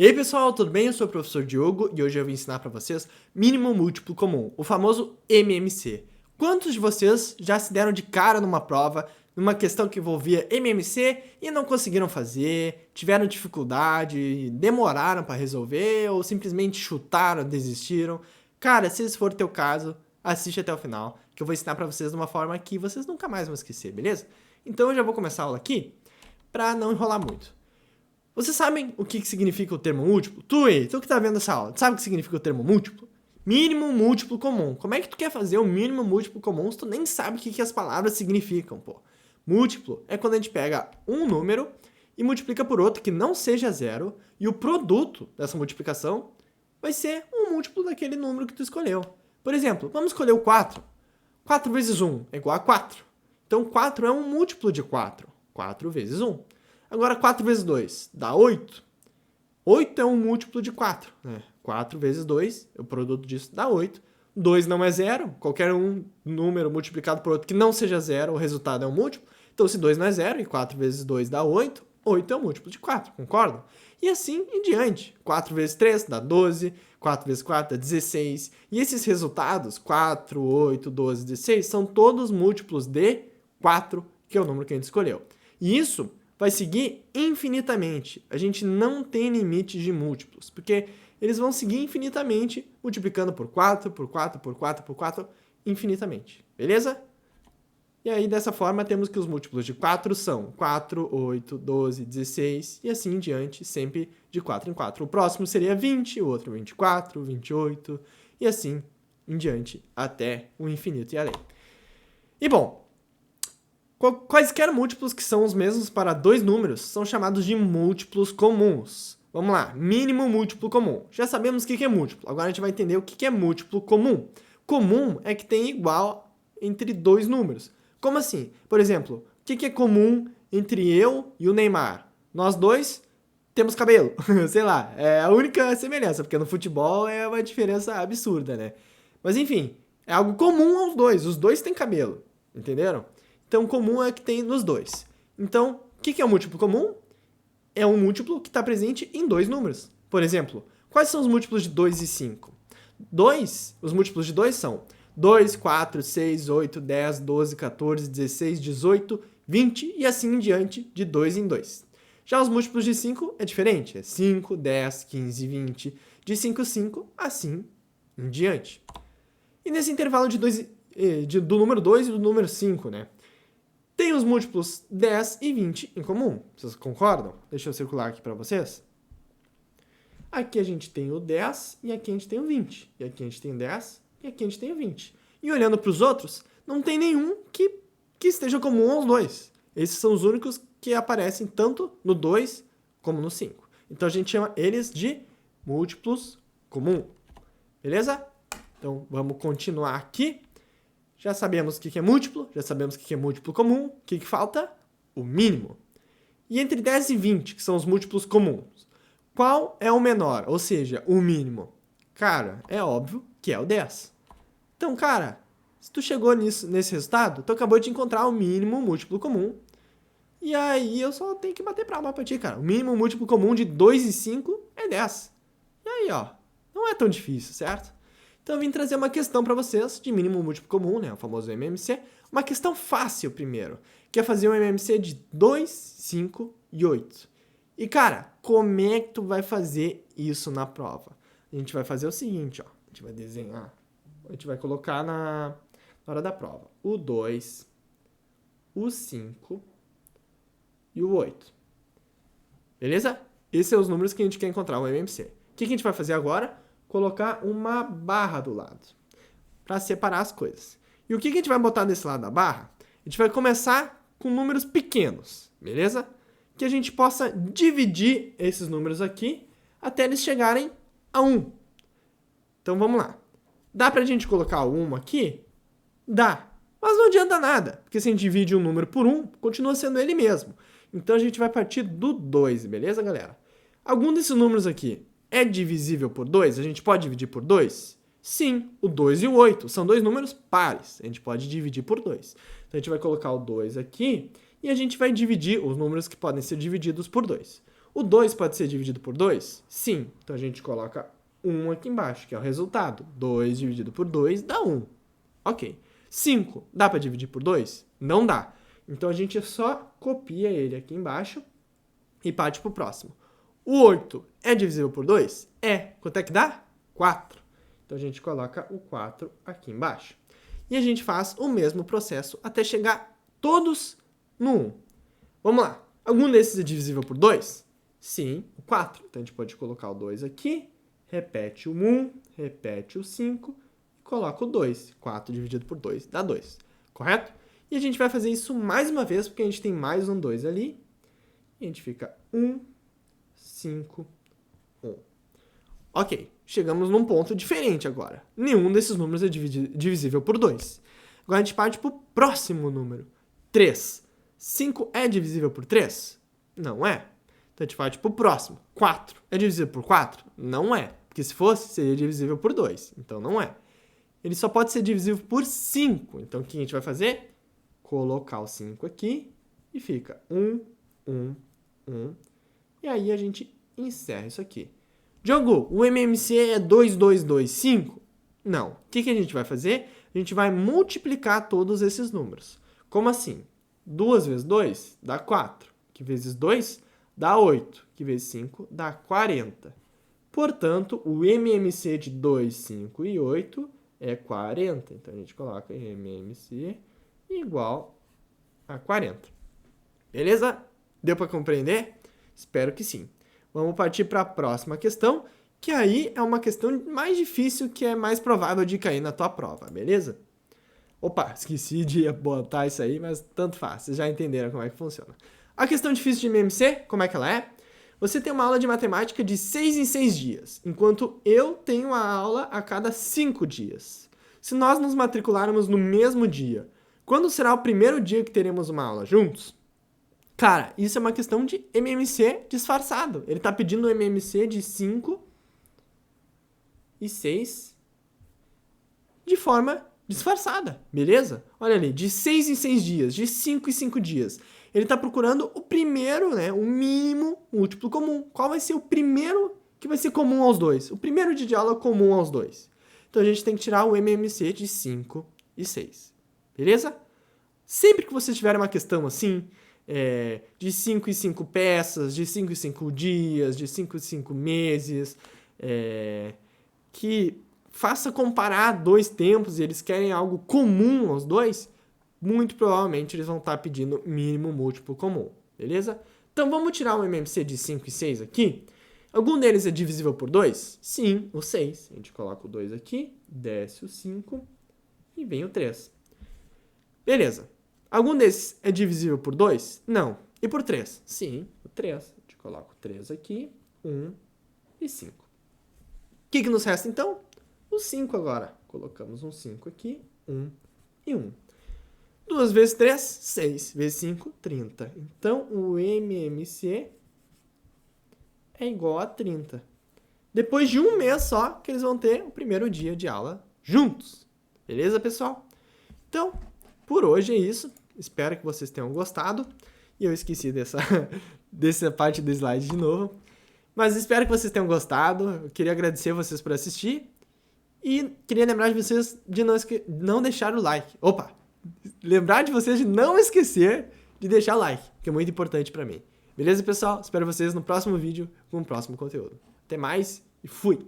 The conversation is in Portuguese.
E aí pessoal, tudo bem? Eu sou o professor Diogo e hoje eu vou ensinar para vocês mínimo múltiplo comum, o famoso MMC. Quantos de vocês já se deram de cara numa prova, numa questão que envolvia MMC e não conseguiram fazer, tiveram dificuldade, demoraram para resolver ou simplesmente chutaram, desistiram? Cara, se esse for o teu caso, assiste até o final, que eu vou ensinar para vocês de uma forma que vocês nunca mais vão esquecer, beleza? Então eu já vou começar a aula aqui para não enrolar muito. Vocês sabem o que significa o termo múltiplo? Tu que tá vendo essa aula, sabe o que significa o termo múltiplo? Mínimo múltiplo comum. Como é que tu quer fazer o mínimo múltiplo comum se tu nem sabe o que as palavras significam, pô? Múltiplo é quando a gente pega um número e multiplica por outro que não seja zero e o produto dessa multiplicação vai ser um múltiplo daquele número que tu escolheu. Por exemplo, vamos escolher o 4. 4 vezes 1 é igual a 4. Então 4 é um múltiplo de 4. 4 vezes 1. Agora, 4 vezes 2 dá 8. 8 é um múltiplo de 4. Né? 4 vezes 2, o produto disso dá 8. 2 não é zero. Qualquer um número multiplicado por outro que não seja zero, o resultado é um múltiplo. Então, se 2 não é zero e 4 vezes 2 dá 8, 8 é um múltiplo de 4, concordam? E assim em diante. 4 vezes 3 dá 12, 4 vezes 4 dá 16. E esses resultados, 4, 8, 12, 16, são todos múltiplos de 4, que é o número que a gente escolheu. E isso vai seguir infinitamente. A gente não tem limite de múltiplos, porque eles vão seguir infinitamente, multiplicando por 4, por 4, por 4, por 4, infinitamente. Beleza? E aí, dessa forma, temos que os múltiplos de 4 são 4, 8, 12, 16, e assim em diante, sempre de 4 em 4. O próximo seria 20, o outro 24, 28, e assim em diante, até o infinito e além. E bom, quaisquer múltiplos que são os mesmos para dois números são chamados de múltiplos comuns. Vamos lá, mínimo múltiplo comum. Já sabemos o que é múltiplo, agora a gente vai entender o que é múltiplo comum. Comum é que tem igual entre dois números. Como assim? Por exemplo, o que é comum entre eu e o Neymar? Nós dois temos cabelo, sei lá, é a única semelhança, porque no futebol é uma diferença absurda, né? Mas enfim, é algo comum aos dois, os dois têm cabelo, entenderam? Então, comum é que tem nos dois. Então, o que é um múltiplo comum? É um múltiplo que está presente em dois números. Por exemplo, quais são os múltiplos de 2 e 5? Os múltiplos de 2 são 2, 4, 6, 8, 10, 12, 14, 16, 18, 20 e assim em diante, de 2 em 2. Já os múltiplos de 5 é diferente, é 5, 10, 15, 20, de 5 em 5, assim em diante. E nesse intervalo do número 2 e do número 5, né? Tem os múltiplos 10 e 20 em comum. Vocês concordam? Deixa eu circular aqui para vocês. Aqui a gente tem o 10 e aqui a gente tem o 20. E aqui a gente tem o 10 e aqui a gente tem o 20. E olhando para os outros, não tem nenhum que esteja comum aos dois. Esses são os únicos que aparecem tanto no 2 como no 5. Então a gente chama eles de múltiplos comum. Beleza? Então vamos continuar aqui. Já sabemos o que é múltiplo, já sabemos o que é múltiplo comum. O que falta? O mínimo. E entre 10 e 20, que são os múltiplos comuns, qual é o menor, ou seja, o mínimo? Cara, é óbvio que é o 10. Então, cara, se tu chegou nesse resultado, tu acabou de encontrar o mínimo múltiplo comum. E aí eu só tenho que bater palma pra ti, cara. O mínimo múltiplo comum de 2 e 5 é 10. E aí, ó, não é tão difícil, certo? Então eu vim trazer uma questão para vocês de mínimo múltiplo comum, né, o famoso MMC. Uma questão fácil primeiro, que é fazer um MMC de 2, 5 e 8. E cara, como é que tu vai fazer isso na prova? A gente vai fazer o seguinte, ó. A gente vai desenhar, a gente vai colocar na hora da prova o 2, o 5 e o 8. Beleza? Esses são os números que a gente quer encontrar no MMC. O que a gente vai fazer agora? Colocar uma barra do lado para separar as coisas. E o que a gente vai botar desse lado da barra? A gente vai começar com números pequenos, beleza? Que a gente possa dividir esses números aqui até eles chegarem a 1. Então vamos lá. Dá pra gente colocar o 1 aqui? Dá. Mas não adianta nada, porque se a gente divide um número por 1, continua sendo ele mesmo. Então a gente vai partir do 2, beleza, galera? Algum desses números aqui é divisível por 2? A gente pode dividir por 2? Sim, o 2 e o 8 são dois números pares. A gente pode dividir por 2. Então a gente vai colocar o 2 aqui e a gente vai dividir os números que podem ser divididos por 2. O 2 pode ser dividido por 2? Sim. Então a gente coloca 1 aqui embaixo, que é o resultado. 2 dividido por 2 dá 1. Ok. 5 dá para dividir por 2? Não dá. Então a gente só copia ele aqui embaixo e parte para o próximo. O 8 é divisível por 2? É. Quanto é que dá? 4. Então a gente coloca o 4 aqui embaixo. E a gente faz o mesmo processo até chegar todos no 1. Vamos lá. Algum desses é divisível por 2? Sim, o 4. Então a gente pode colocar o 2 aqui, repete o 1, repete o 5 e coloca o 2. 4 dividido por 2 dá 2. Correto? E a gente vai fazer isso mais uma vez, porque a gente tem mais um 2 ali. E a gente fica 1, 5, 1. Ok, chegamos num ponto diferente agora. Nenhum desses números é divisível por 2. Agora a gente parte para o próximo número. 3. 5 é divisível por 3? Não é. Então a gente parte para o próximo. 4 é divisível por 4? Não é. Porque se fosse, seria divisível por 2. Então não é. Ele só pode ser divisível por 5. Então o que a gente vai fazer? Colocar o 5 aqui e fica 1, 1, 1. E aí a gente encerra isso aqui. Diogo, o MMC é 2, 2, 2, 5? Não. O que a gente vai fazer? A gente vai multiplicar todos esses números. Como assim? 2 vezes 2 dá 4. Que vezes 2 dá 8. Que vezes 5 dá 40. Portanto, o MMC de 2, 5 e 8 é 40. Então a gente coloca MMC igual a 40. Beleza? Deu para compreender? Espero que sim. Vamos partir para a próxima questão, que aí é uma questão mais difícil, que é mais provável de cair na tua prova, beleza? Opa, esqueci de botar isso aí, mas tanto faz, vocês já entenderam como é que funciona. A questão difícil de MMC, como é que ela é? Você tem uma aula de matemática de 6 em 6 dias, enquanto eu tenho a aula a cada 5 dias. Se nós nos matricularmos no mesmo dia, quando será o primeiro dia que teremos uma aula juntos? Cara, isso é uma questão de MMC disfarçado. Ele está pedindo um MMC de 5 e 6 de forma disfarçada, beleza? Olha ali, de 6 em 6 dias, de 5 em 5 dias. Ele está procurando o primeiro, né, o mínimo múltiplo comum. Qual vai ser o primeiro que vai ser comum aos dois? O primeiro dia de aula comum aos dois. Então a gente tem que tirar o MMC de 5 e 6, beleza? Sempre que você tiver uma questão assim, de 5 em 5 peças, de 5 em 5 dias, de 5 em 5 meses, que faça comparar dois tempos e eles querem algo comum aos dois, muito provavelmente eles vão estar pedindo mínimo múltiplo comum, beleza? Então vamos tirar o MMC de 5 e 6 aqui. Algum deles é divisível por 2? Sim, o 6. A gente coloca o 2 aqui, desce o 5 e vem o 3. Beleza. Algum desses é divisível por 2? Não. E por 3? Sim, o 3. A gente coloca o 3 aqui, 1 e 5. O que nos resta então? O 5 agora. Colocamos um 5 aqui, 1 e 1. 2 vezes 3, 6. Vezes 5, 30. Então, o MMC é igual a 30. Depois de um mês só, que eles vão ter o primeiro dia de aula juntos. Beleza, pessoal? Então, por hoje é isso. Espero que vocês tenham gostado. E eu esqueci dessa parte do slide de novo. Mas espero que vocês tenham gostado. Eu queria agradecer vocês por assistir. E queria lembrar de vocês de não deixar o like. Opa! Lembrar de vocês de não esquecer de deixar o like, que é muito importante pra mim. Beleza, pessoal? Espero vocês no próximo vídeo com o próximo conteúdo. Até mais e fui!